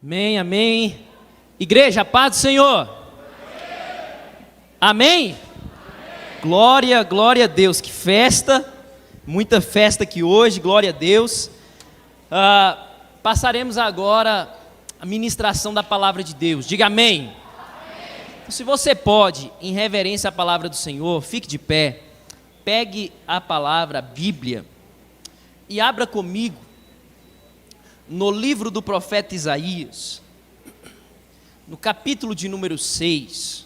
Amém, amém. Igreja, a paz do Senhor. Amém? Amém? Glória, glória a Deus. Que festa, muita festa aqui hoje, glória a Deus. Passaremos agora a ministração da palavra de Deus. Diga amém. Amém. Se você pode, em reverência à palavra do Senhor, fique de pé, pegue a palavra, a Bíblia, e abra comigo no livro do profeta Isaías, no capítulo de número 6,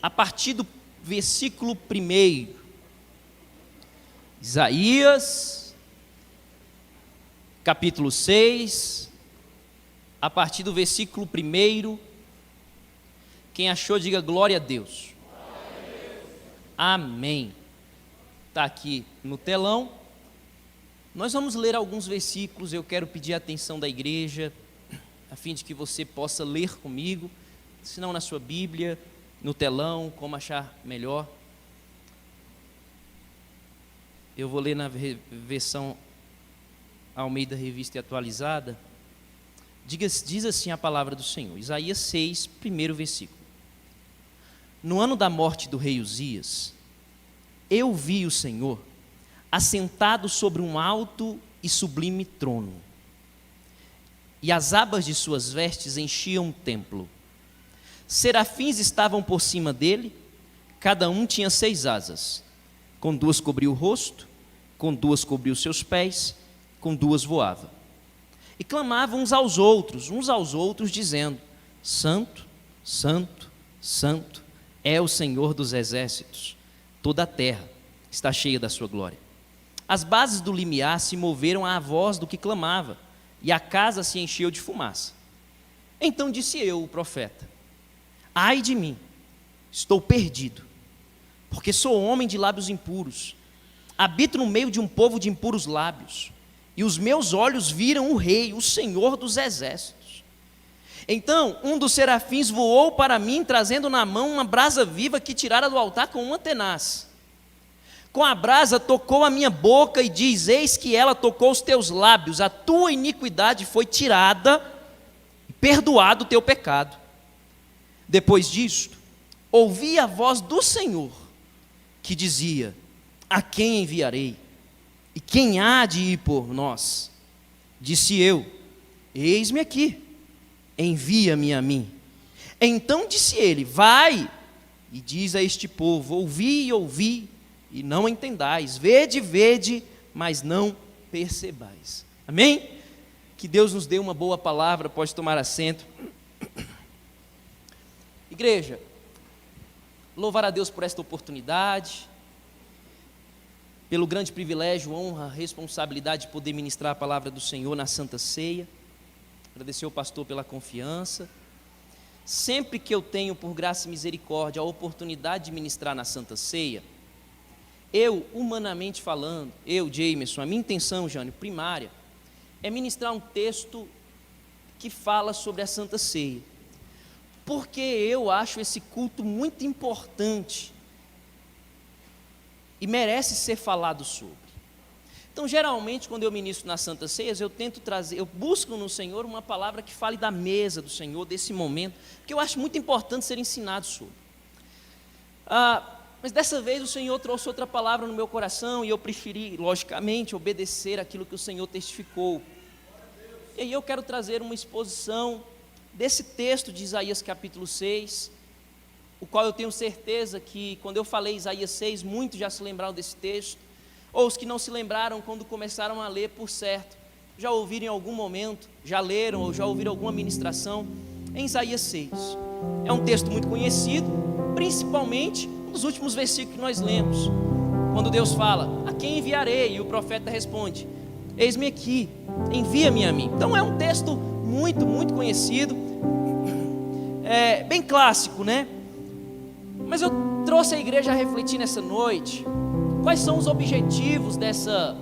a partir do versículo 1. Isaías, capítulo 6, a partir do versículo 1. Quem achou, diga glória a Deus. Amém. Está aqui no telão. Nós vamos ler alguns versículos. Eu quero pedir a atenção da igreja, a fim de que você possa ler comigo, se não na sua Bíblia, no telão, como achar melhor. Eu vou ler na versão Almeida Revista e Atualizada. Diz assim a palavra do Senhor, Isaías 6, primeiro versículo. No ano da morte do rei Uzias, eu vi o Senhor assentado sobre um alto e sublime trono, e as abas de suas vestes enchiam o templo. Serafins estavam por cima dele, cada um tinha 6 asas, com 2 cobria o rosto, com 2 cobria os seus pés, com 2 voava. E clamavam uns aos outros, dizendo: Santo, Santo, Santo é o Senhor dos exércitos, toda a terra está cheia da sua glória. As bases do limiar se moveram à voz do que clamava, e a casa se encheu de fumaça. Então disse eu, o profeta: ai de mim, estou perdido, porque sou homem de lábios impuros, habito no meio de um povo de impuros lábios, e os meus olhos viram o Rei, o Senhor dos exércitos. Então um dos serafins voou para mim, trazendo na mão uma brasa viva que tirara do altar com uma tenaz. Com a brasa tocou a minha boca e diz: eis que ela tocou os teus lábios, a tua iniquidade foi tirada, e perdoado o teu pecado. Depois disto, ouvi a voz do Senhor, que dizia: a quem enviarei? E quem há de ir por nós? Disse eu: eis-me aqui, envia-me a mim. Então disse ele: vai e diz a este povo: ouvi, e não entendais, vede, mas não percebais. Amém? Que Deus nos dê uma boa palavra. Pode tomar assento. Igreja, louvar a Deus por esta oportunidade, pelo grande privilégio, honra, responsabilidade de poder ministrar a palavra do Senhor na Santa Ceia. Agradecer ao pastor pela confiança. Sempre que eu tenho, por graça e misericórdia, a oportunidade de ministrar na Santa Ceia, eu, humanamente falando, Jameson, a minha intenção, Jânio, primária, é ministrar um texto que fala sobre a Santa Ceia, porque eu acho esse culto muito importante e merece ser falado sobre. Então, geralmente, quando eu ministro nas Santas Ceias, eu busco no Senhor uma palavra que fale da mesa do Senhor, desse momento, que eu acho muito importante ser ensinado sobre. Mas dessa vez o Senhor trouxe outra palavra no meu coração e eu preferi, logicamente, obedecer aquilo que o Senhor testificou. E aí eu quero trazer uma exposição desse texto de Isaías capítulo 6, o qual eu tenho certeza que quando eu falei Isaías 6, muitos já se lembraram desse texto, ou os que não se lembraram quando começaram a ler, por certo, já ouviram em algum momento, já leram ou já ouviram alguma ministração em Isaías 6. É um texto muito conhecido, principalmente nos últimos versículos que nós lemos, quando Deus fala: a quem enviarei? E o profeta responde: eis-me aqui, envia-me a mim. Então é um texto muito, muito conhecido, bem clássico, né? Mas eu trouxe a igreja a refletir nessa noite, quais são os objetivos dessa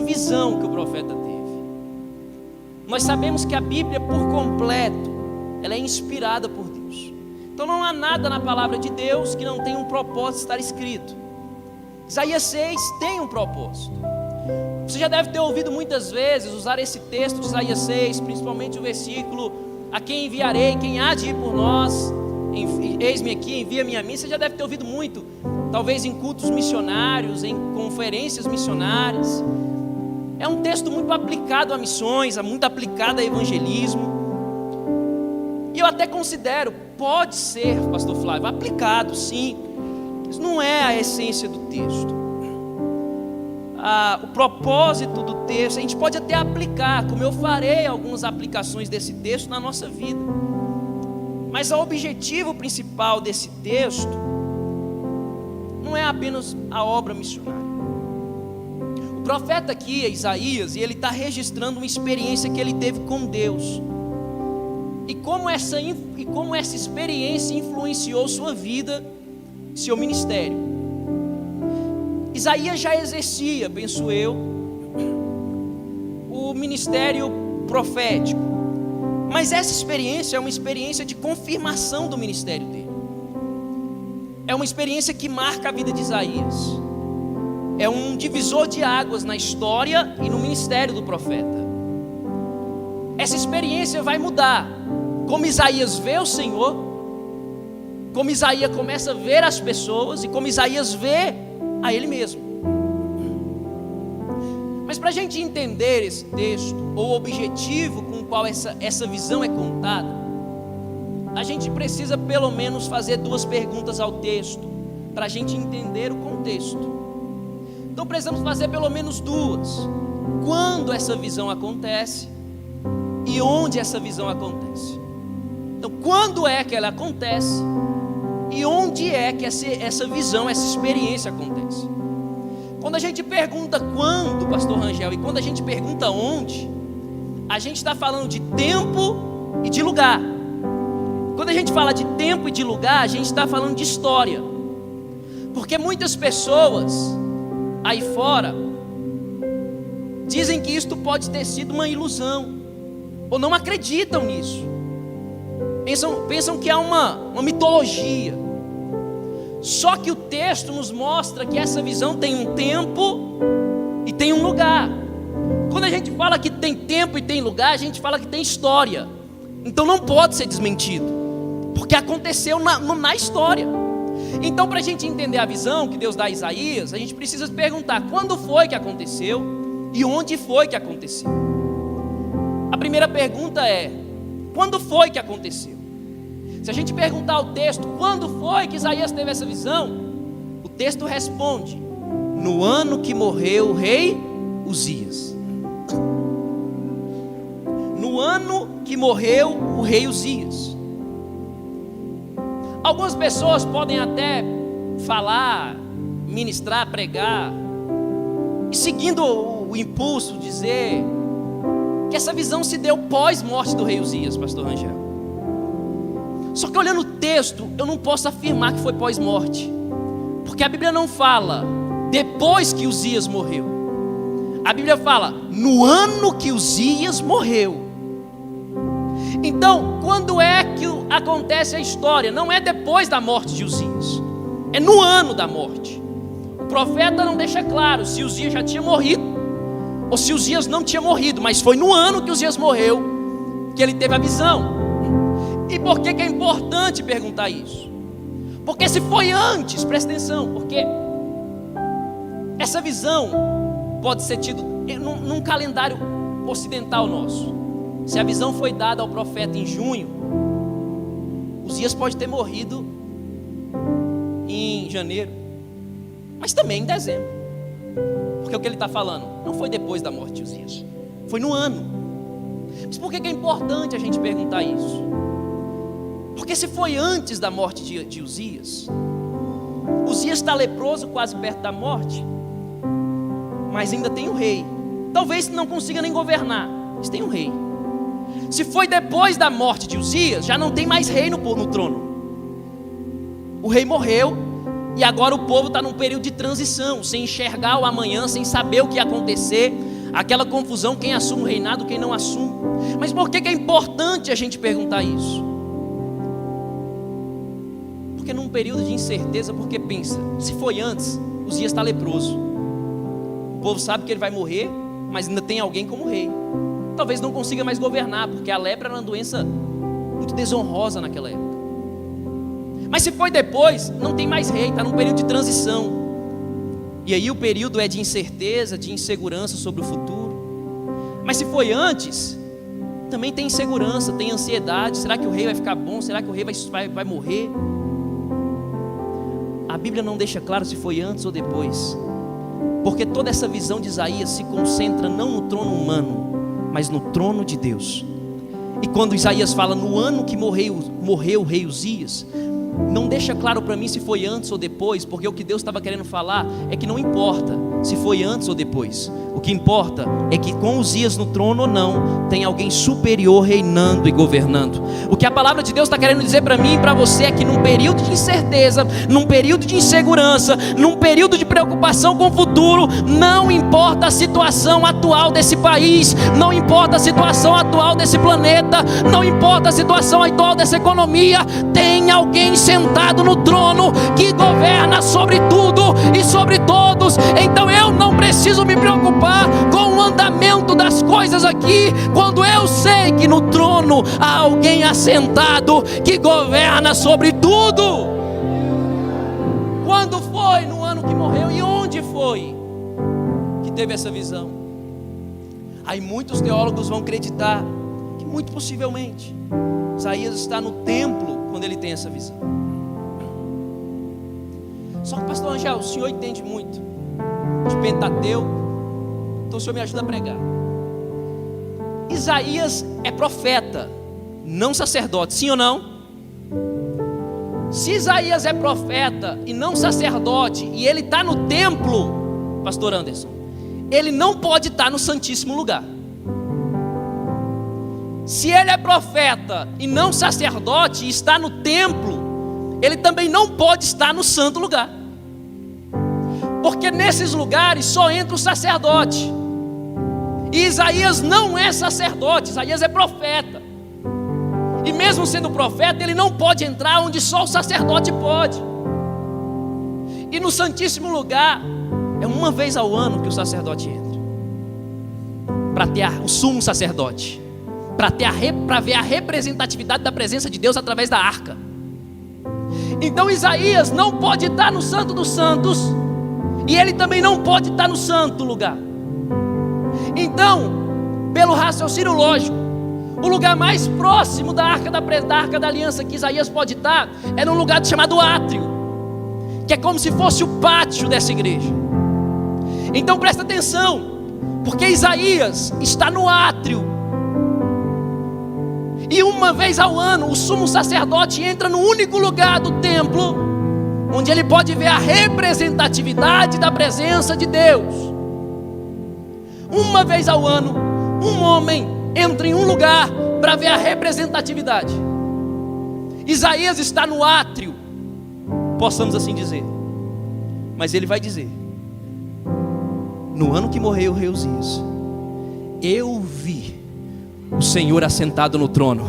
visão que o profeta teve. Nós sabemos que a Bíblia por completo, ela é inspirada por Deus. Então não há nada na palavra de Deus que não tenha um propósito de estar escrito. Isaías 6 tem um propósito. Você já deve ter ouvido muitas vezes usar esse texto de Isaías 6, principalmente o versículo: a quem enviarei, quem há de ir por nós, eis-me aqui, envia-me a mim. Você já deve ter ouvido muito, talvez em cultos missionários, em conferências missionárias. É um texto muito aplicado a missões, muito aplicado a evangelismo. E eu até considero, pode ser, pastor Flávio, aplicado sim. Isso não é a essência do texto. O propósito do texto, a gente pode até aplicar, como eu farei algumas aplicações desse texto na nossa vida. Mas o objetivo principal desse texto não é apenas a obra missionária. O profeta aqui é Isaías, e ele está registrando uma experiência que ele teve com Deus. E como essa experiência influenciou sua vida, seu ministério. Isaías já exercia, penso eu, o ministério profético. Mas essa experiência é uma experiência de confirmação do ministério dele. É uma experiência que marca a vida de Isaías. É um divisor de águas na história e no ministério do profeta. Essa experiência vai mudar como Isaías vê o Senhor, como Isaías começa a ver as pessoas e como Isaías vê a ele mesmo. Mas para a gente entender esse texto, ou o objetivo com o qual essa visão é contada, a gente precisa pelo menos fazer duas perguntas ao texto, para a gente entender o contexto. Então precisamos fazer pelo menos duas: quando essa visão acontece e onde essa visão acontece. Então, quando é que ela acontece e onde é que essa visão, essa experiência acontece? Quando a gente pergunta quando, pastor Rangel, e quando a gente pergunta onde, a gente está falando de tempo e de lugar. Quando a gente fala de tempo e de lugar, a gente está falando de história. Porque muitas pessoas aí fora dizem que isto pode ter sido uma ilusão, ou não acreditam nisso. Pensam que é uma mitologia. Só que o texto nos mostra que essa visão tem um tempo e tem um lugar. Quando a gente fala que tem tempo e tem lugar, a gente fala que tem história. Então não pode ser desmentido, porque aconteceu na história. Então, para a gente entender a visão que Deus dá a Isaías, a gente precisa se perguntar quando foi que aconteceu e onde foi que aconteceu. A primeira pergunta é: quando foi que aconteceu? Se a gente perguntar ao texto quando foi que Isaías teve essa visão, o texto responde: no ano que morreu o rei Uzias. No ano que morreu o rei Uzias. Algumas pessoas podem até falar, ministrar, pregar, e seguindo o impulso, dizer que essa visão se deu pós-morte do rei Uzias, pastor Rangel. Só que olhando o texto, eu não posso afirmar que foi pós-morte, porque a Bíblia não fala depois que Uzias morreu. A Bíblia fala no ano que Uzias morreu. Então, quando é que acontece a história? Não é depois da morte de Uzias, é no ano da morte. O profeta não deixa claro se Uzias já tinha morrido ou se Uzias não tinha morrido, mas foi no ano que Uzias morreu que ele teve a visão. E por que é importante perguntar isso? Porque se foi antes, presta atenção, porque essa visão pode ser tida num calendário ocidental nosso. Se a visão foi dada ao profeta em junho, Uzias pode ter morrido em janeiro, mas também em dezembro. Porque o que ele está falando não foi depois da morte de Uzias, foi no ano. Mas por que é importante a gente perguntar isso? Porque se foi antes da morte de Uzias, Uzias está leproso, quase perto da morte, mas ainda tem um rei. Talvez não consiga nem governar, mas tem um rei. Se foi depois da morte de Uzias, já não tem mais rei no trono. O rei morreu e agora o povo está num período de transição, sem enxergar o amanhã, sem saber o que ia acontecer, aquela confusão, quem assume o reinado, quem não assume. Mas por que é importante a gente perguntar isso? Porque num período de incerteza, porque pensa, se foi antes, Uzias está leproso. O povo sabe que ele vai morrer, mas ainda tem alguém como rei. Talvez não consiga mais governar, porque a lepra era uma doença muito desonrosa naquela época. Mas se foi depois, não tem mais rei, está num período de transição. E aí o período é de incerteza, de insegurança sobre o futuro. Mas se foi antes, também tem insegurança, tem ansiedade. Será que o rei vai ficar bom? Será que o rei vai morrer? A Bíblia não deixa claro se foi antes ou depois, porque toda essa visão de Isaías se concentra não no trono humano, mas no trono de Deus. E quando Isaías fala no ano que morreu o rei Uzias, não deixa claro para mim se foi antes ou depois, porque o que Deus estava querendo falar é que não importa se foi antes ou depois. O que importa é que com Uzias no trono ou não, tem alguém superior reinando e governando. O que a palavra de Deus está querendo dizer para mim e para você é que num período de incerteza, num período de insegurança, num período de preocupação com o futuro, não importa a situação atual desse país, não importa a situação atual desse planeta, não importa a situação atual dessa economia, tem alguém sentado no trono que governa sobre tudo e sobre todos. Então eu não preciso me preocupar com o andamento das coisas aqui, quando eu sei que no trono há alguém assentado que governa sobre tudo. Quando foi no ano que morreu e onde foi que teve essa visão? Aí muitos teólogos vão acreditar que muito possivelmente Isaías está no templo quando ele tem essa visão. Só que, pastor Angel, o senhor entende muito de Pentateuco, então o senhor me ajuda a pregar. Isaías é profeta, não sacerdote, sim ou não? Se Isaías é profeta e não sacerdote, e ele está no templo, pastor Anderson, ele não pode estar no santíssimo lugar. Se ele é profeta e não sacerdote e está no templo, ele também não pode estar no santo lugar, porque nesses lugares só entra o sacerdote. E Isaías não é sacerdote, Isaías é profeta. E mesmo sendo profeta, ele não pode entrar onde só o sacerdote pode. E no santíssimo lugar é uma vez ao ano que o sacerdote entra, para ter o sumo sacerdote, para ver a representatividade da presença de Deus através da arca. Então Isaías não pode estar no santo dos santos, e ele também não pode estar no santo lugar. Então, pelo raciocínio lógico, o lugar mais próximo da arca da aliança que Isaías pode estar é num lugar chamado átrio, que é como se fosse o pátio dessa igreja. Então presta atenção, porque Isaías está no átrio, e uma vez ao ano o sumo sacerdote entra no único lugar do templo onde ele pode ver a representatividade da presença de Deus. Uma vez ao ano, um homem entra em um lugar para ver a representatividade. Isaías está no átrio, possamos assim dizer. Mas ele vai dizer: no ano que morreu o rei Uzias, eu vi o Senhor assentado no trono.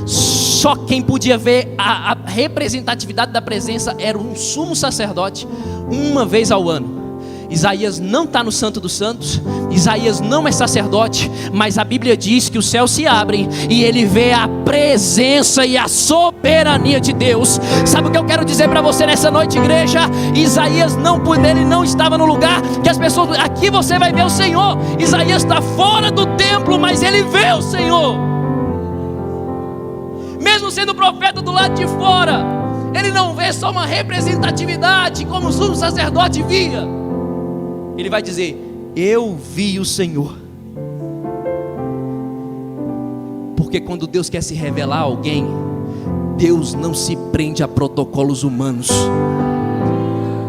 Só quem podia ver a representatividade da presença era um sumo sacerdote, uma vez ao ano. Isaías não está no Santo dos Santos, Isaías não é sacerdote, mas a Bíblia diz que os céus se abrem e ele vê a presença e a soberania de Deus. Sabe o que eu quero dizer para você nessa noite, igreja? Isaías ele não estava no lugar que as pessoas, aqui você vai ver o Senhor. Isaías está fora do templo, mas ele vê o Senhor. Mesmo sendo profeta do lado de fora, ele não vê só uma representatividade como o sumo sacerdote via. Ele vai dizer: eu vi o Senhor. Porque quando Deus quer se revelar a alguém, Deus não se prende a protocolos humanos.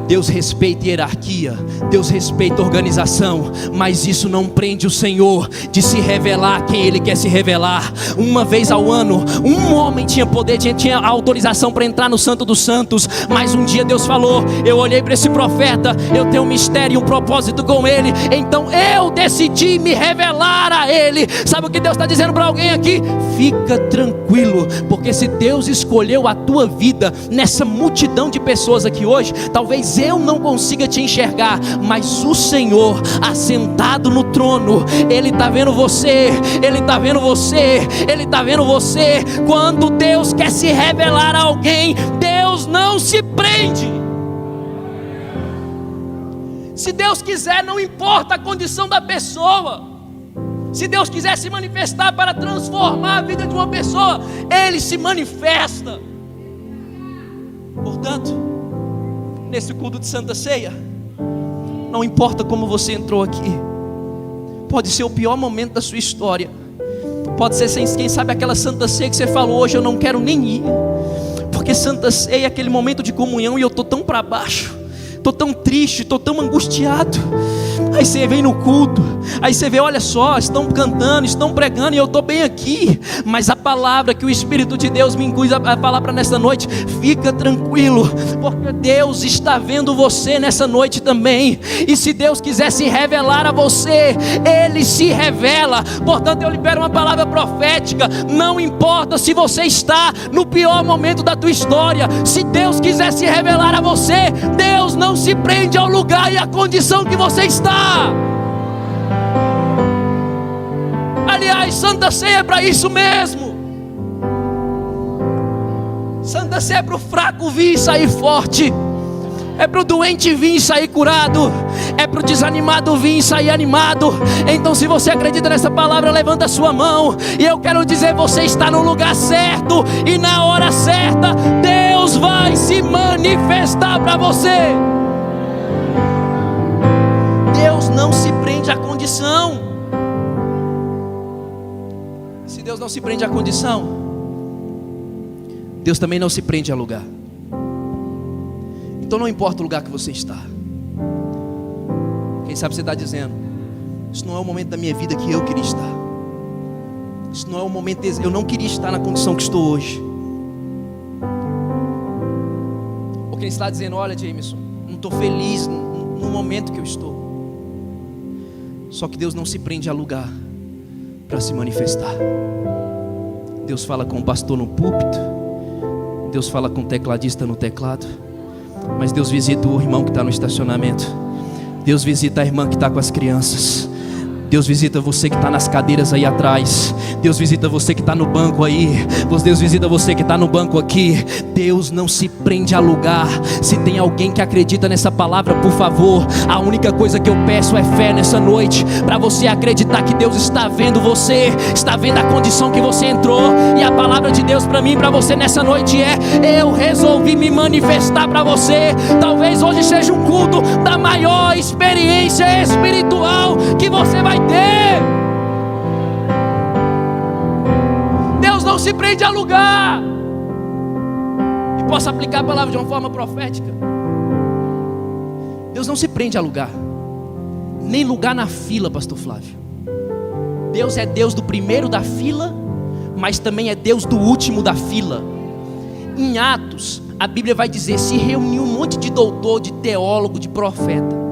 Deus respeita hierarquia, Deus respeita organização, mas isso não prende o Senhor de se revelar a quem Ele quer se revelar. Uma vez ao ano, um homem tinha poder, tinha autorização para entrar no Santo dos Santos, mas um dia Deus falou: eu olhei para esse profeta, eu tenho um mistério e um propósito com ele, então eu decidi me revelar a ele. Sabe o que Deus está dizendo para alguém aqui? Fica tranquilo, porque se Deus escolheu a tua vida nessa multidão de pessoas aqui hoje, talvez eu não consiga te enxergar, mas o Senhor assentado no trono, Ele está vendo você, Ele está vendo você, Ele está vendo você. Quando Deus quer se revelar a alguém, Deus não se prende. Se Deus quiser, não importa a condição da pessoa. Se Deus quiser se manifestar para transformar a vida de uma pessoa, Ele se manifesta. Portanto, nesse culto de Santa Ceia, não importa como você entrou aqui, pode ser o pior momento da sua história, pode ser, quem sabe, aquela Santa Ceia que você falou: hoje eu não quero nem ir, porque Santa Ceia é aquele momento de comunhão e eu estou tão para baixo, estou tão triste, estou tão angustiado. Aí você vem no culto, aí você vê, olha só, estão cantando, estão pregando e eu estou bem aqui. Mas a palavra que o Espírito de Deus me inclui a palavra nessa noite: fica tranquilo, porque Deus está vendo você nessa noite também. E se Deus quiser se revelar a você, Ele se revela. Portanto, eu libero uma palavra profética. Não importa se você está no pior momento da tua história, se Deus quiser se revelar a você, Deus não se prende ao lugar e à condição que você está. Aliás, Santa Ceia é para isso mesmo. Santa Ceia é para o fraco vir e sair forte, é para o doente vir e sair curado, é para o desanimado vir e sair animado. Então, se você acredita nessa palavra, levanta a sua mão. E eu quero dizer: você está no lugar certo, e na hora certa Deus vai se manifestar para você. Deus não se prende à condição. Se Deus não se prende à condição, Deus também não se prende a lugar. Então não importa o lugar que você está. Quem sabe você está dizendo: isso não é o momento da minha vida que eu queria estar. Isso não é o momento, eu não queria estar na condição que estou hoje. Ou quem está dizendo: olha, Jameson, não estou feliz no momento que eu estou. Só que Deus não se prende a lugar para se manifestar. Deus fala com o pastor no púlpito, Deus fala com o tecladista no teclado, mas Deus visita o irmão que está no estacionamento, Deus visita a irmã que está com as crianças, Deus visita você que está nas cadeiras aí atrás, Deus visita você que está no banco aí, Deus visita você que está no banco aqui. Deus não se prende a lugar. Se tem alguém que acredita nessa palavra, por favor, a única coisa que eu peço é fé nessa noite, para você acreditar que Deus está vendo você, está vendo a condição que você entrou. E a palavra de Deus para mim e para você nessa noite é: eu resolvi me manifestar para você. Talvez hoje seja um culto da maior experiência espiritual que você vai ter. Deus não se prende a lugar. E posso aplicar a palavra de uma forma profética: Deus não se prende a lugar, nem lugar na fila, pastor Flávio. Deus é Deus do primeiro da fila, mas também é Deus do último da fila. Em Atos, a Bíblia vai dizer: se reuniu um monte de doutor, de teólogo, de profeta.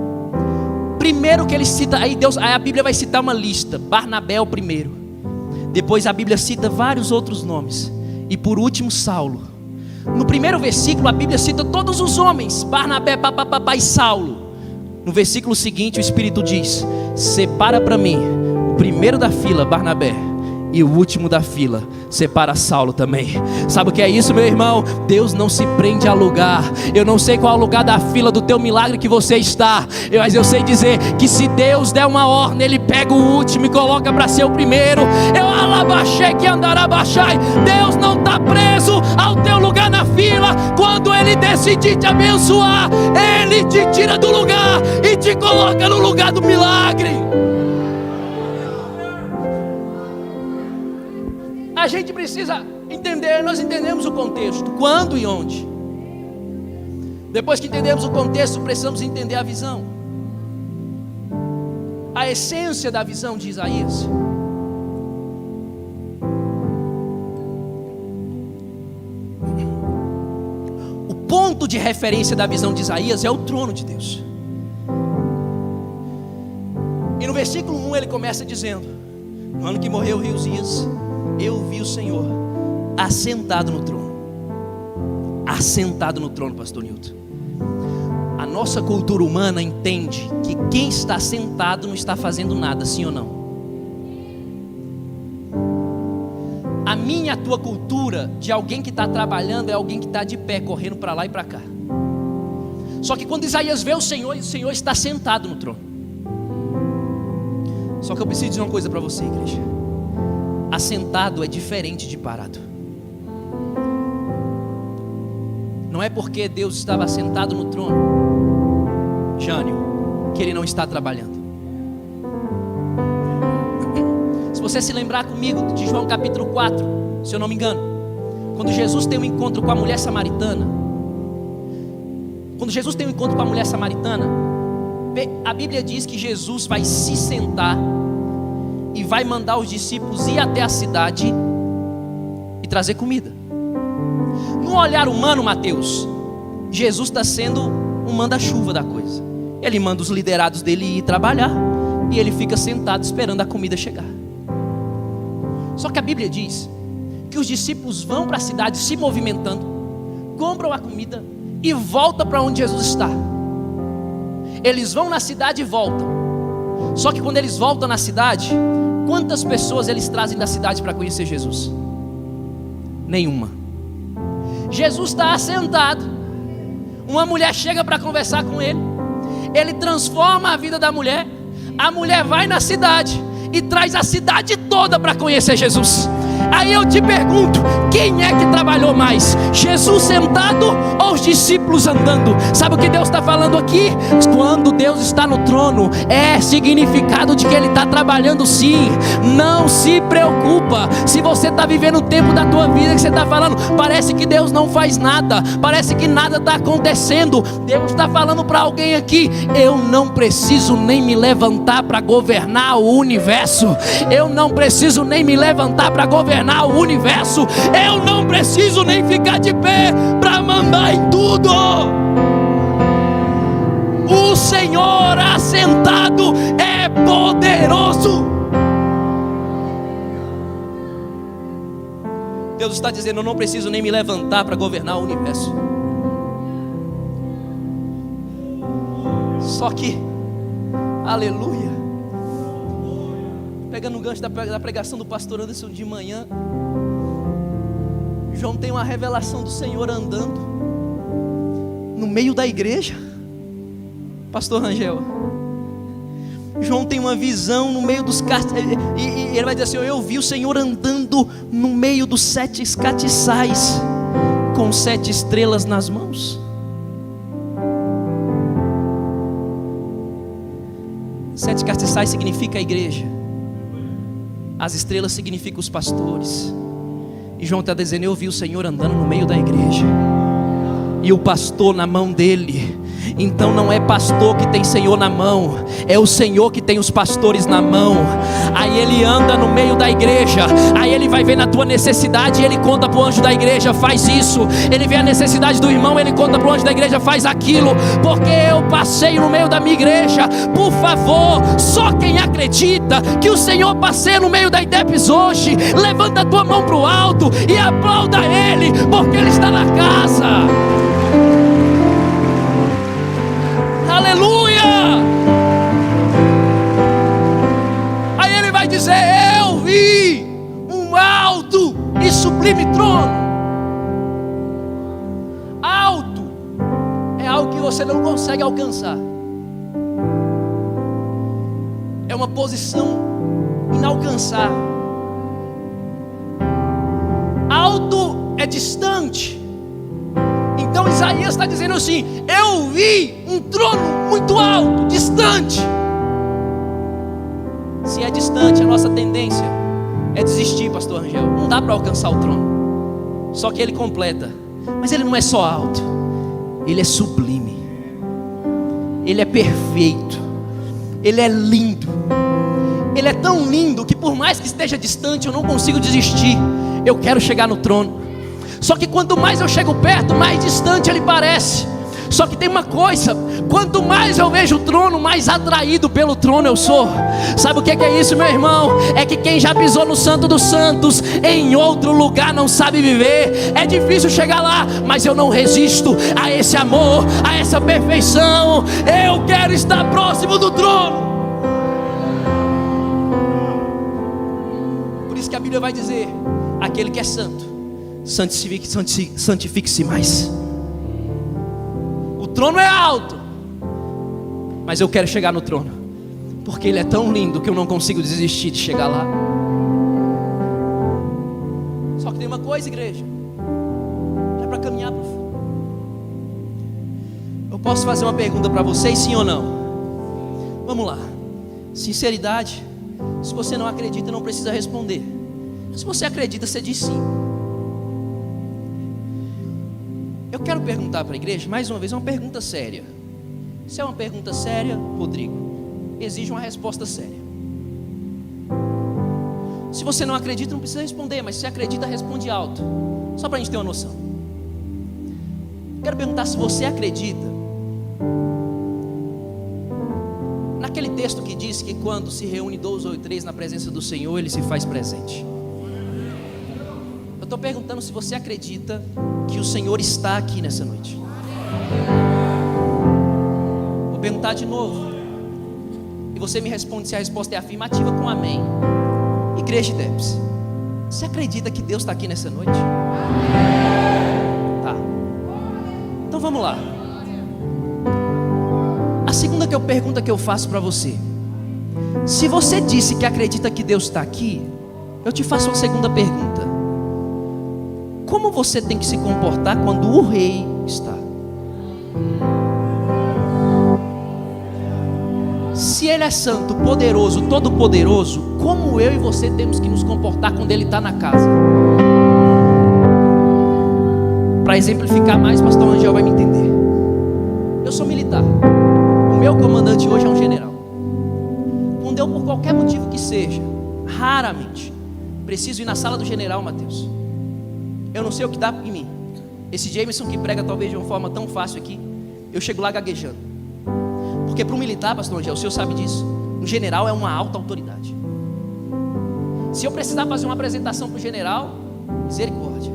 Primeiro que ele cita, aí a Bíblia vai citar uma lista: Barnabé é o primeiro. Depois a Bíblia cita vários outros nomes. E por último, Saulo. No primeiro versículo a Bíblia cita todos os homens: Barnabé, e Saulo. No versículo seguinte o Espírito diz: separa para mim o primeiro da fila, Barnabé, e o último da fila, separa Saulo também. Sabe o que é isso, meu irmão? Deus não se prende a lugar. Eu não sei qual é o lugar da fila do teu milagre que você está, mas eu sei dizer que se Deus der uma ordem, Ele pega o último e coloca para ser o primeiro. Eu alabaxei que andará baixai. Deus não está preso ao teu lugar na fila. Quando Ele decidir te abençoar, Ele te tira do lugar e te coloca no lugar do milagre. A gente precisa entender, nós entendemos o contexto, quando e onde. Depois que entendemos o contexto, precisamos entender a visão. A essência da visão de Isaías. O ponto de referência da visão de Isaías é o trono de Deus. E no versículo 1 ele começa dizendo: no ano que morreu Uzias, eu vi o Senhor assentado no trono. Assentado no trono, pastor Nilton. nossa cultura humana entende que quem está sentado não está fazendo nada, sim ou não? A minha e a tua cultura de alguém que está trabalhando é alguém que está de pé, correndo para lá e para cá. Só que quando Isaías vê o Senhor está sentado no trono. Só que eu preciso dizer uma coisa para você, igreja. Assentado é diferente de parado. Não é porque Deus estava sentado no trono, Jânio, que Ele não está trabalhando. Se você se lembrar comigo de João capítulo 4, se eu não me engano, quando Jesus tem um encontro com a mulher samaritana, a Bíblia diz que Jesus vai se sentar e vai mandar os discípulos ir até a cidade e trazer comida. No olhar humano, Mateus, Jesus está sendo um manda-chuva da coisa. Ele manda os liderados dele ir trabalhar e ele fica sentado esperando a comida chegar. Só que a Bíblia diz que os discípulos vão para a cidade se movimentando, compram a comida e voltam para onde Jesus está. Eles vão na cidade e voltam. Só que quando eles voltam na cidade, quantas pessoas eles trazem da cidade para conhecer Jesus? Nenhuma. Jesus está assentado, uma mulher chega para conversar com ele, ele transforma a vida da mulher, a mulher vai na cidade e traz a cidade toda para conhecer Jesus. Aí eu te pergunto, quem é que trabalhou mais? Jesus sentado ou os discípulos andando? Sabe o que Deus está falando aqui? Quando Deus está no trono, é significado de que Ele está trabalhando sim. Não se preocupa. Se você está vivendo um tempo da tua vida que você está falando, parece que Deus não faz nada, parece que nada está acontecendo, Deus está falando para alguém aqui: eu não preciso nem me levantar para governar o universo. Eu não preciso nem me levantar para governar o universo. Eu não preciso nem ficar de pé para mandar em tudo. O Senhor assentado é poderoso. Deus está dizendo: eu não preciso nem me levantar para governar o universo. Só que, aleluia, pegando o gancho da pregação do pastor Anderson de manhã, João tem uma revelação do Senhor andando no meio da igreja. Pastor Rangel, João tem uma visão no meio dos e ele vai dizer assim: eu vi o Senhor andando no meio dos 7 castiçais, com 7 estrelas nas mãos. 7 castiçais significa a igreja, as estrelas significam os pastores. E João está dizendo: eu vi o Senhor andando no meio da igreja, e o pastor na mão dele. Então não é pastor que tem Senhor na mão, é o Senhor que tem os pastores na mão. Aí ele anda no meio da igreja, aí ele vai ver na tua necessidade e ele conta para o anjo da igreja: faz isso. Ele vê a necessidade do irmão, ele conta para o anjo da igreja: faz aquilo, porque eu passei no meio da minha igreja. Por favor, só quem acredita que o Senhor passeia no meio da IDEPS hoje, levanta a tua mão para o alto e aplauda Ele, porque Ele está na casa. Aleluia! Aí ele vai dizer: eu vi um alto e sublime trono. Alto é algo que você não consegue alcançar, é uma posição inalcançável. Alto é distante. Então Isaías está dizendo assim: eu vi um trono muito alto, distante. Se é distante, a nossa tendência é desistir, pastor Angel. Não dá para alcançar o trono. Só que ele completa: mas ele não é só alto, ele é sublime, ele é perfeito, ele é lindo. Ele é tão lindo que por mais que esteja distante, eu não consigo desistir. Eu quero chegar no trono. Só que quanto mais eu chego perto, mais distante ele parece. Só que tem uma coisa: quanto mais eu vejo o trono, mais atraído pelo trono eu sou. Sabe o que é isso, meu irmão? É que quem já pisou no Santo dos Santos, em outro lugar não sabe viver. É difícil chegar lá, mas eu não resisto a esse amor, a essa perfeição. Eu quero estar próximo do trono. Por isso que a Bíblia vai dizer: aquele que é santo, santifique-se mais. O trono é alto, mas eu quero chegar no trono, porque ele é tão lindo que eu não consigo desistir de chegar lá. Só que tem uma coisa, igreja, é para caminhar para o fim. Eu posso fazer uma pergunta para vocês, sim ou não? Vamos lá. Sinceridade. Se você não acredita, não precisa responder. Se você acredita, você diz sim. Eu quero perguntar para a igreja, mais uma vez, uma pergunta séria. Se é uma pergunta séria, Rodrigo, exige uma resposta séria. Se você não acredita, não precisa responder, mas se acredita, responde alto, só para a gente ter uma noção. Quero perguntar se você acredita naquele texto que diz que quando se reúne 2 ou 3 na presença do Senhor, Ele se faz presente. Eu estou perguntando se você acredita que o Senhor está aqui nessa noite. Vou perguntar de novo, e você me responde se a resposta é afirmativa com amém. Igreja de Debs, você acredita que Deus está aqui nessa noite? Tá. Então vamos lá. A segunda pergunta que eu faço para você: se você disse que acredita que Deus está aqui, eu te faço uma segunda pergunta: como você tem que se comportar quando o rei está? Se Ele é santo, poderoso, todo-poderoso, como eu e você temos que nos comportar quando Ele está na casa? Para exemplificar mais, pastor Angel vai me entender. Eu sou militar. O meu comandante hoje é um general. Quando eu, por qualquer motivo que seja, raramente preciso ir na sala do general, Mateus, eu não sei o que dá em mim. Esse Jameson que prega talvez de uma forma tão fácil aqui, eu chego lá gaguejando. Porque para um militar, pastor Angel, o senhor sabe disso, um general é uma alta autoridade. Se eu precisar fazer uma apresentação para o general, misericórdia,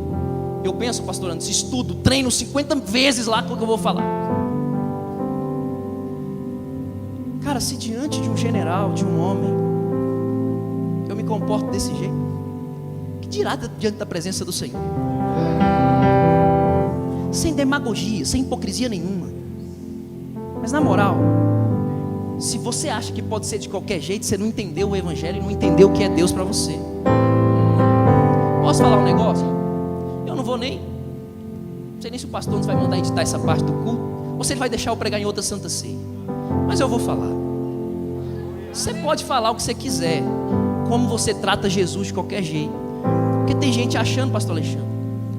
eu penso, pastor Anderson, estudo, treino 50 vezes lá com o que eu vou falar. Cara, se diante de um general, de um homem, eu me comporto desse jeito, que dirá diante da presença do Senhor? Sem demagogia, sem hipocrisia nenhuma. Mas na moral, se você acha que pode ser de qualquer jeito, você não entendeu o Evangelho e não entendeu o que é Deus para você. Posso falar um negócio? Eu não vou nem, não sei nem se o pastor nos vai mandar editar essa parte do culto, ou se ele vai deixar eu pregar em outra Santa Ceia. Mas eu vou falar. Você pode falar o que você quiser, como você trata Jesus de qualquer jeito. Porque tem gente achando, pastor Alexandre,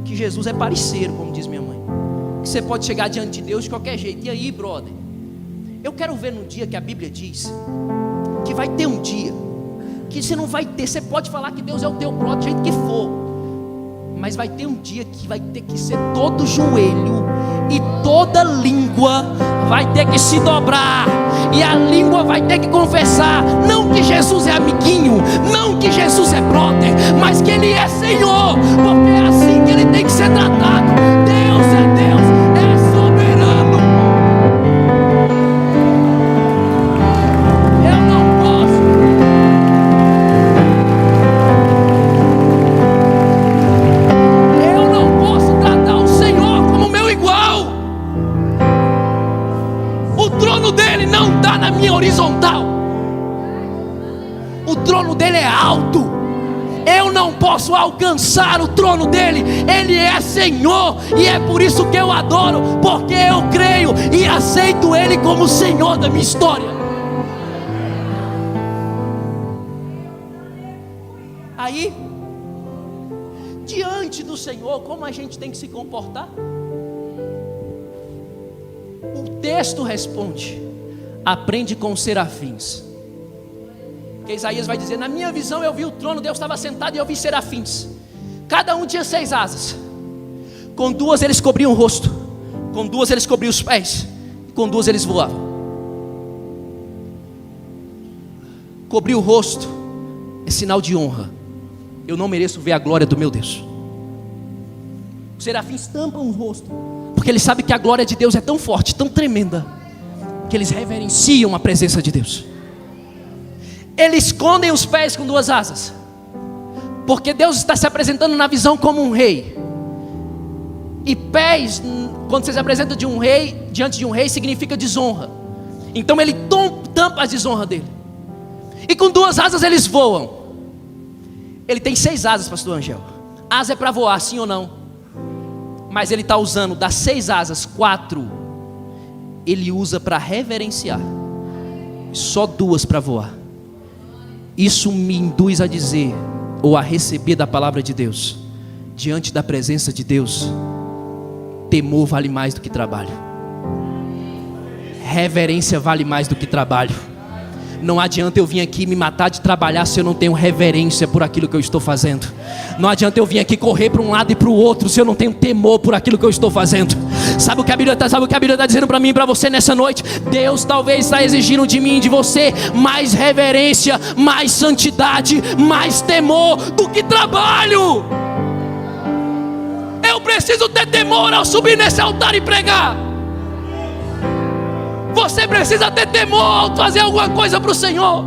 que Jesus é parceiro, como diz minha mãe, que você pode chegar diante de Deus de qualquer jeito. E aí, brother, eu quero ver no dia que a Bíblia diz que vai ter um dia que você não vai ter, você pode falar que Deus é o teu brother do jeito que for, mas vai ter um dia que vai ter que ser todo joelho e toda língua vai ter que se dobrar, e a língua vai ter que confessar, não que Jesus é amiguinho, não que Jesus é brother, mas que Ele é Senhor, porque é assim que Ele tem que ser tratado. Deus é Deus, é soberano. Eu não posso tratar o Senhor como meu igual. O trono dele não está na minha horizontal. O trono dele é alto. Eu não posso alcançar o trono dele. Ele é Senhor, e é por isso que eu adoro, porque eu creio e aceito Ele como Senhor da minha história. Aí, diante do Senhor, como a gente tem que se comportar? O texto responde: aprende com os serafins. Porque Isaías vai dizer: na minha visão eu vi o trono, Deus estava sentado e eu vi serafins. Cada um tinha 6 asas. Com 2 eles cobriam o rosto, Com duas eles cobriam os pés, e com duas eles voavam. Cobrir o rosto é sinal de honra. Eu não mereço ver a glória do meu Deus. Os serafins tampam o rosto, porque eles sabem que a glória de Deus é tão forte, tão tremenda, que eles reverenciam a presença de Deus. Eles escondem os pés com duas asas, porque Deus está se apresentando na visão como um rei. E pés, quando você se apresenta de um rei, diante de um rei, significa desonra. Então ele tampa a desonra dele. E com duas asas eles voam. Ele tem 6 asas, pastor Angel. Asa é para voar, sim ou não? Mas ele está usando das 6 asas, 4 ele usa para reverenciar, só 2 para voar. Isso me induz a dizer, ou a receber da palavra de Deus, diante da presença de Deus, temor vale mais do que trabalho, reverência vale mais do que trabalho. Não adianta eu vir aqui me matar de trabalhar se eu não tenho reverência por aquilo que eu estou fazendo. Não adianta eu vir aqui correr para um lado e para o outro se eu não tenho temor por aquilo que eu estou fazendo. Sabe o que a Bíblia está dizendo para mim e para você nessa noite? Deus talvez está exigindo de mim e de você mais reverência, mais santidade, mais temor do que trabalho. Eu preciso ter temor ao subir nesse altar e pregar. Você precisa ter temor ao fazer alguma coisa para o Senhor.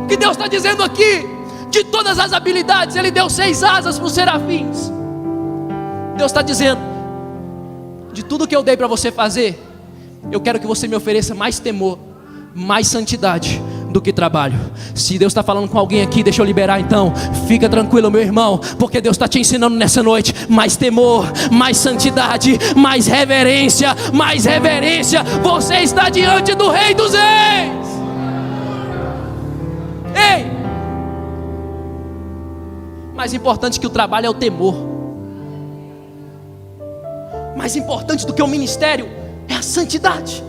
O que Deus está dizendo aqui, de todas as habilidades, Ele deu 6 asas para os serafins. Deus está dizendo, de tudo que eu dei para você fazer, eu quero que você me ofereça mais temor, mais santidade do que trabalho. Se Deus está falando com alguém aqui, deixa eu liberar então. Fica tranquilo, meu irmão, porque Deus está te ensinando nessa noite mais temor, mais santidade, mais reverência, mais reverência. Você está diante do Rei dos Reis. Ei, mais importante que o trabalho é o temor. Mais importante do que o ministério é a santidade.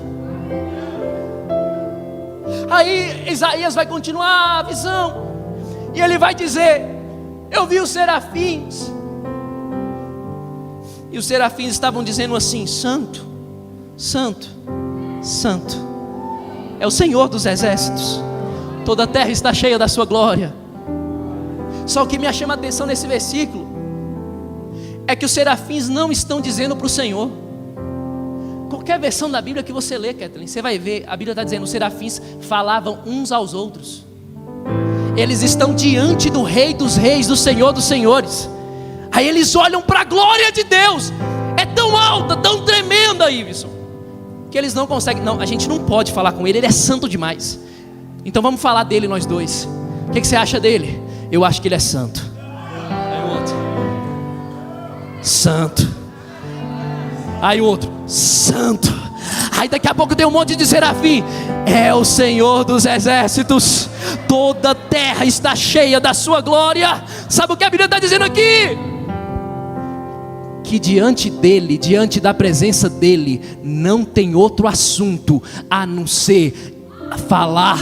Aí Isaías vai continuar a visão, e ele vai dizer: eu vi os serafins, e os serafins estavam dizendo assim: santo, santo, santo é o Senhor dos exércitos, toda a terra está cheia da sua glória. Só o que me chama a atenção nesse versículo é que os serafins não estão dizendo para o Senhor. Qualquer versão da Bíblia que você lê, Kathleen, você vai ver, a Bíblia está dizendo, os serafins falavam uns aos outros. Eles estão diante do Rei dos Reis, do Senhor dos Senhores. Aí eles olham para a glória de Deus. É tão alta, tão tremenda, Iveson, que eles não conseguem. Não, a gente não pode falar com ele, ele é santo demais. Então vamos falar dele nós dois. O que você acha dele? Eu acho que ele é santo. Aí o outro: santo. Aí o outro: santo. Aí daqui a pouco tem um monte de serafim: é o Senhor dos exércitos, toda a terra está cheia da sua glória. Sabe o que a Bíblia está dizendo aqui? Que diante dele, diante da presença dele, não tem outro assunto a não ser falar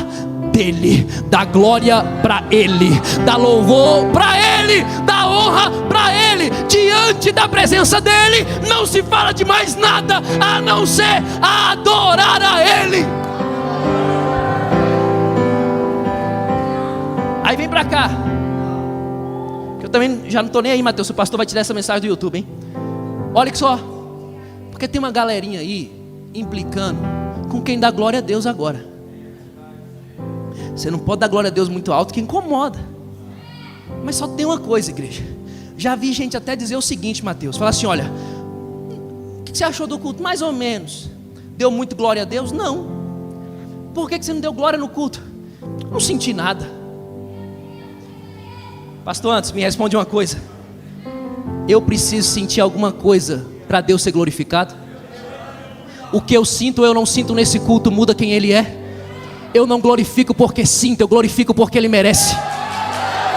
dele, da glória para ele, da louvor para ele, da honra para ele. Diante da presença dele não se fala de mais nada a não ser adorar a ele. Aí vem para cá, que eu também já não estou nem aí, Mateus, o pastor vai tirar essa mensagem do YouTube, hein? Olha que só, porque tem uma galerinha aí implicando com quem dá glória a Deus agora. Você não pode dar glória a Deus muito alto, que incomoda. Mas só tem uma coisa, igreja. Já vi gente até dizer o seguinte, Mateus, fala assim: olha, o que você achou do culto? Mais ou menos. Deu muito glória a Deus? Não. Por que você não deu glória no culto? Não senti nada. Pastor, antes me responde uma coisa: eu preciso sentir alguma coisa para Deus ser glorificado? O que eu sinto ou eu não sinto nesse culto muda quem Ele é? Eu não glorifico porque sinto, eu glorifico porque Ele merece.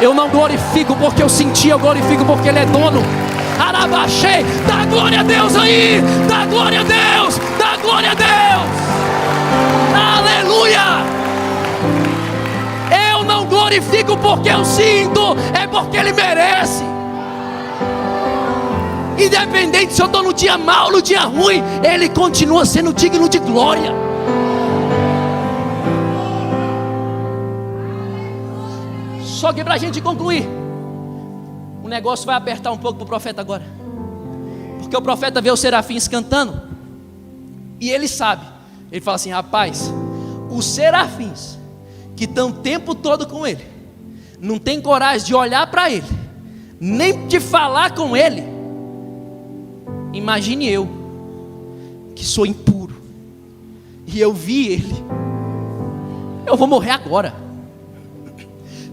Eu não glorifico porque eu senti, eu glorifico porque Ele é dono. Arabaxê, dá glória a Deus aí, dá glória a Deus, dá glória a Deus. Aleluia. Eu não glorifico porque eu sinto, é porque Ele merece. Independente se eu estou no dia mau ou no dia ruim, Ele continua sendo digno de glória. Só que para a gente concluir, o negócio vai apertar um pouco para o profeta agora, porque o profeta vê os serafins cantando, e ele sabe, ele fala assim: rapaz, os serafins que estão o tempo todo com ele, não tem coragem de olhar para ele, nem de falar com ele. Imagine eu, que sou impuro, e eu vi ele, eu vou morrer agora.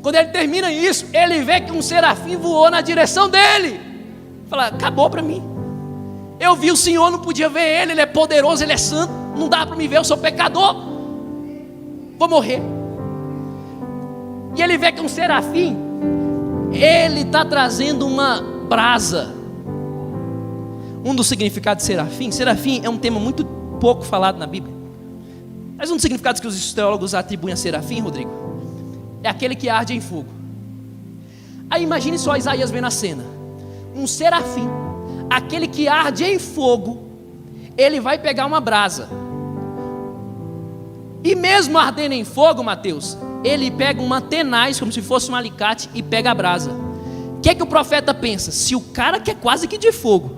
Quando ele termina isso, ele vê que um serafim voou na direção dele. Fala: acabou para mim. Eu vi o Senhor, não podia ver ele. Ele é poderoso, ele é santo. Não dá para me ver, eu sou pecador. Vou morrer. E ele vê que um serafim, ele está trazendo uma brasa. Um dos significados de serafim. Serafim é um tema muito pouco falado na Bíblia. Mas um dos significados que os teólogos atribuem a serafim, Rodrigo, é aquele que arde em fogo. Aí imagine só Isaías vendo a cena. Um serafim, aquele que arde em fogo, ele vai pegar uma brasa. E mesmo ardendo em fogo, Mateus, ele pega uma tenaz, como se fosse um alicate, e pega a brasa. O que é que o profeta pensa? Se o cara que é quase que de fogo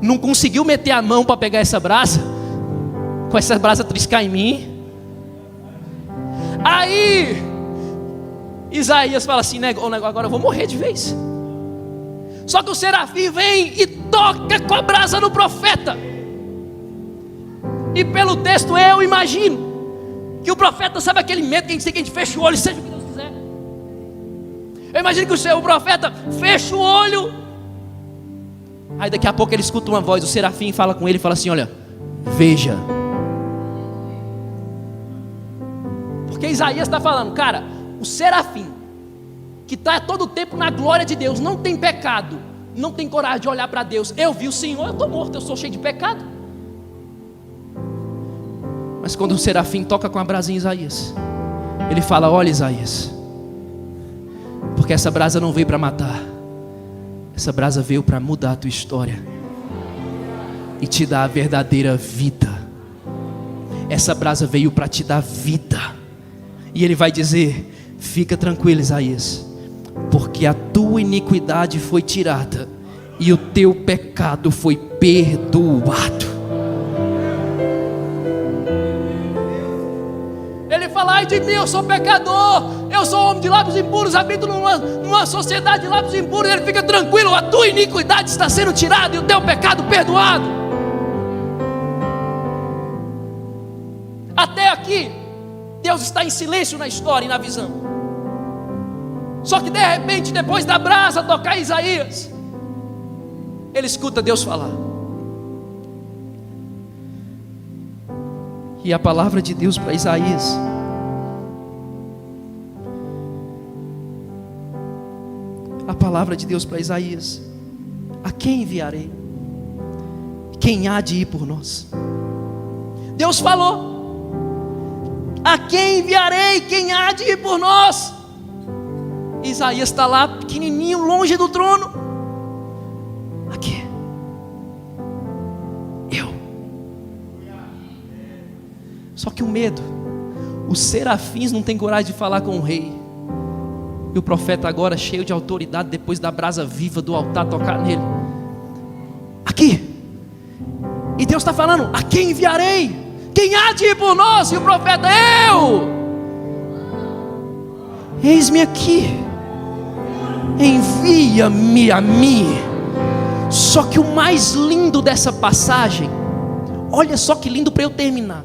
não conseguiu meter a mão para pegar essa brasa, com essa brasa triscar em mim, aí Isaías fala assim: agora eu vou morrer de vez. Só que o serafim vem e toca com a brasa no profeta. E pelo texto eu imagino que o profeta, sabe aquele medo que a gente fecha o olho, seja o que Deus quiser. Eu imagino que o profeta fecha o olho. Aí daqui a pouco ele escuta uma voz, o serafim fala com ele e fala assim: olha, veja. Porque Isaías está falando, cara, o serafim, que está todo o tempo na glória de Deus, não tem pecado, não tem coragem de olhar para Deus. Eu vi o Senhor, eu estou morto, eu sou cheio de pecado. Mas quando o serafim toca com a brasa em Isaías, ele fala: olha, Isaías, porque essa brasa não veio para matar, essa brasa veio para mudar a tua história e te dar a verdadeira vida. Essa brasa veio para te dar vida. E ele vai dizer: fica tranquilo, Isaías, porque a tua iniquidade foi tirada e o teu pecado foi perdoado. Ele fala: ai de mim, eu sou pecador, eu sou homem de lábios impuros, habito numa sociedade de lábios impuros. Ele fica tranquilo, a tua iniquidade está sendo tirada e o teu pecado perdoado. Até aqui Deus está em silêncio na história e na visão. Só que de repente, depois da brasa tocar Isaías, ele escuta Deus falar. E a palavra de Deus para Isaías, a palavra de Deus para Isaías: a quem enviarei? Quem há de ir por nós? Deus falou: a quem enviarei? Quem há de ir por nós? Isaías está lá pequenininho, longe do trono. Aqui, eu. Só que o medo, os serafins não têm coragem de falar com o rei. E o profeta agora, cheio de autoridade, depois da brasa viva do altar tocar nele, aqui. E Deus está falando: a quem enviarei? Quem há de ir por nós? E o profeta: eu. Eis-me aqui, envia-me a mim. Só que o mais lindo dessa passagem, olha só que lindo para eu terminar,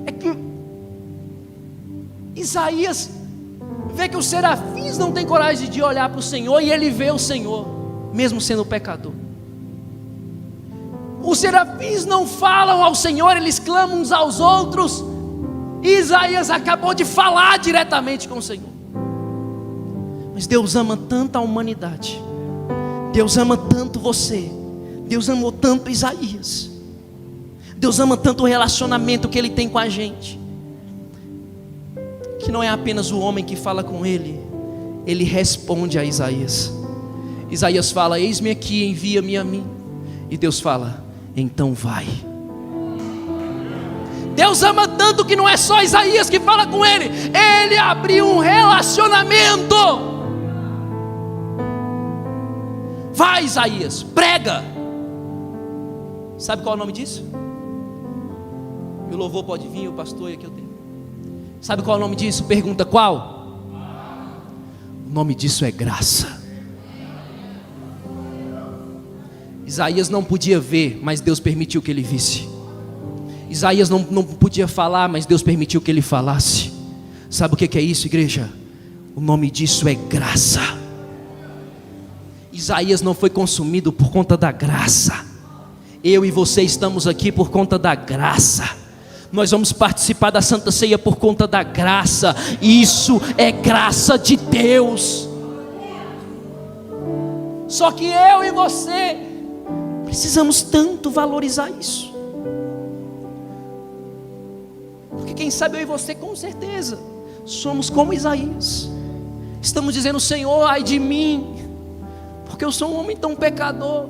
é que Isaías vê que os serafins não têm coragem de olhar para o Senhor, e ele vê o Senhor, mesmo sendo pecador. Os serafins não falam ao Senhor, eles clamam uns aos outros. E Isaías acabou de falar diretamente com o Senhor. Mas Deus ama tanto a humanidade, Deus ama tanto você, Deus amou tanto Isaías, Deus ama tanto o relacionamento que Ele tem com a gente, que não é apenas o homem que fala com Ele, Ele responde a Isaías. Isaías fala: eis-me aqui, envia-me a mim. E Deus fala: então vai. Deus ama tanto que não é só Isaías que fala com ele, ele abriu um relacionamento. Vai, Isaías, prega. Sabe qual é o nome disso? E o louvor pode vir, o pastor, e aqui eu tenho. Sabe qual é o nome disso? Pergunta: qual? O nome disso é graça. Isaías não podia ver, mas Deus permitiu que ele visse. Isaías não podia falar, mas Deus permitiu que ele falasse. Sabe o que é isso, igreja? O nome disso é graça. Isaías não foi consumido por conta da graça. Eu e você estamos aqui por conta da graça. Nós vamos participar da Santa Ceia por conta da graça. Isso é graça de Deus. Só que eu e você precisamos tanto valorizar isso. Porque quem sabe eu e você, com certeza, somos como Isaías. Estamos dizendo: Senhor, ai de mim, porque eu sou um homem tão pecador.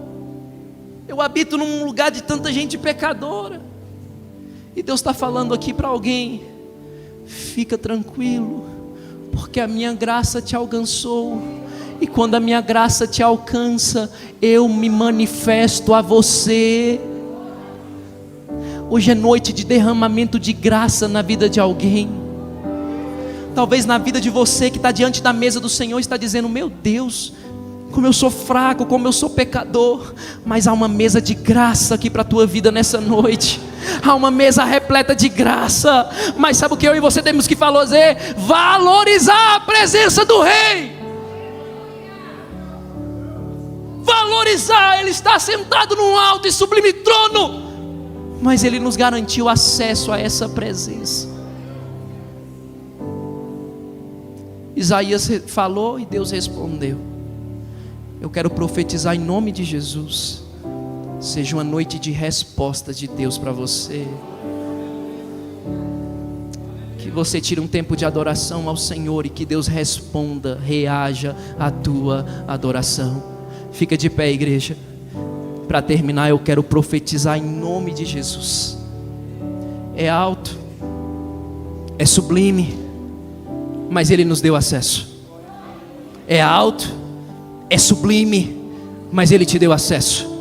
Eu habito num lugar de tanta gente pecadora. E Deus está falando aqui para alguém: fica tranquilo, porque a minha graça te alcançou. E quando a minha graça te alcança, eu me manifesto a você. Hoje é noite de derramamento de graça na vida de alguém. Talvez na vida de você que está diante da mesa do Senhor, está dizendo: meu Deus, como eu sou fraco, como eu sou pecador. Mas há uma mesa de graça aqui para a tua vida nessa noite. Há uma mesa repleta de graça. Mas sabe o que eu e você temos que fazer? Valorizar a presença do Rei. Valorizar. Ele está sentado num alto e sublime trono, mas Ele nos garantiu acesso a essa presença. Isaías falou e Deus respondeu. Eu quero profetizar em nome de Jesus. Seja uma noite de resposta de Deus para você. Que você tire um tempo de adoração ao Senhor e que Deus responda, reaja à tua adoração. Fica de pé, igreja. Para terminar, eu quero profetizar em nome de Jesus. É alto, é sublime, mas Ele nos deu acesso. É alto, é sublime, mas Ele te deu acesso.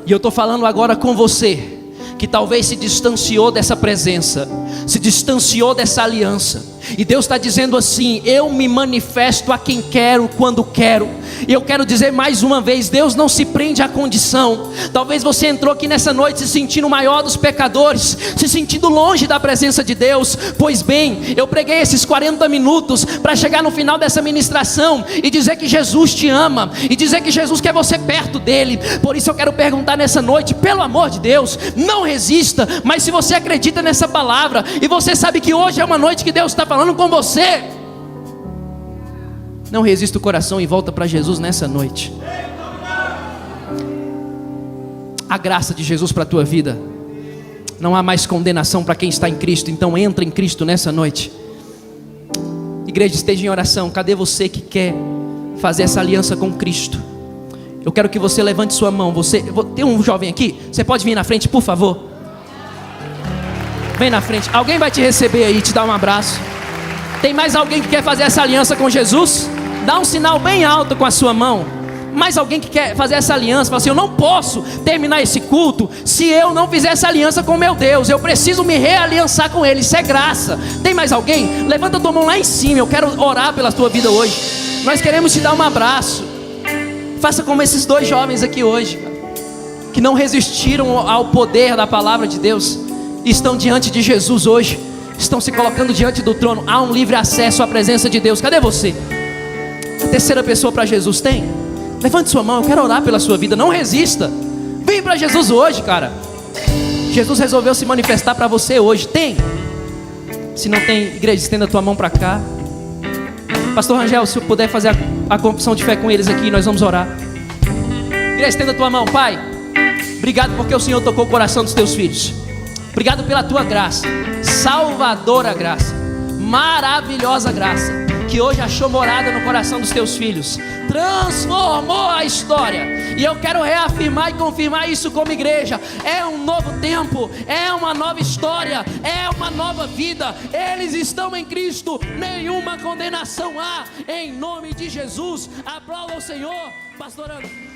E eu estou falando agora com você, que talvez se distanciou dessa presença, se distanciou dessa aliança. E Deus está dizendo assim: eu me manifesto a quem quero, quando quero. E eu quero dizer mais uma vez: Deus não se prende à condição. Talvez você entrou aqui nessa noite se sentindo o maior dos pecadores, se sentindo longe da presença de Deus. Pois bem, eu preguei esses 40 minutos para chegar no final dessa ministração e dizer que Jesus te ama, e dizer que Jesus quer você perto dele. Por isso eu quero perguntar nessa noite: pelo amor de Deus, não resista. Mas se você acredita nessa palavra, e você sabe que hoje é uma noite que Deus está falando com você, não resista o coração e volta para Jesus nessa noite. A graça de Jesus para a tua vida. Não há mais condenação para quem está em Cristo. Então entra em Cristo nessa noite. Igreja, esteja em oração. Cadê você que quer fazer essa aliança com Cristo? Eu quero que você levante sua mão. Tem um jovem aqui? Você pode vir na frente, por favor? Vem na frente. Alguém vai te receber aí, te dar um abraço. Tem mais alguém que quer fazer essa aliança com Jesus? Dá um sinal bem alto com a sua mão. Mais alguém que quer fazer essa aliança? Fala assim: eu não posso terminar esse culto se eu não fizer essa aliança com meu Deus. Eu preciso me realiançar com Ele. Isso é graça. Tem mais alguém? Levanta a tua mão lá em cima. Eu quero orar pela tua vida hoje. Nós queremos te dar um abraço. Faça como esses dois jovens aqui hoje, que não resistiram ao poder da palavra de Deus e estão diante de Jesus hoje. Estão se colocando diante do trono. Há um livre acesso à presença de Deus. Cadê você? A terceira pessoa para Jesus tem? Levante sua mão, eu quero orar pela sua vida. Não resista. Vem para Jesus hoje, cara. Jesus resolveu se manifestar para você hoje. Tem? Se não tem, igreja, estenda a tua mão para cá. Pastor Rangel, se eu puder fazer a confissão de fé com eles aqui, nós vamos orar. Igreja, estenda a tua mão. Pai, obrigado porque o Senhor tocou o coração dos teus filhos. Obrigado pela tua graça, salvadora graça, maravilhosa graça, que hoje achou morada no coração dos teus filhos, transformou a história. E eu quero reafirmar e confirmar isso como igreja: é um novo tempo, é uma nova história, é uma nova vida. Eles estão em Cristo, nenhuma condenação há, em nome de Jesus. Aplauda o Senhor, pastor Ana.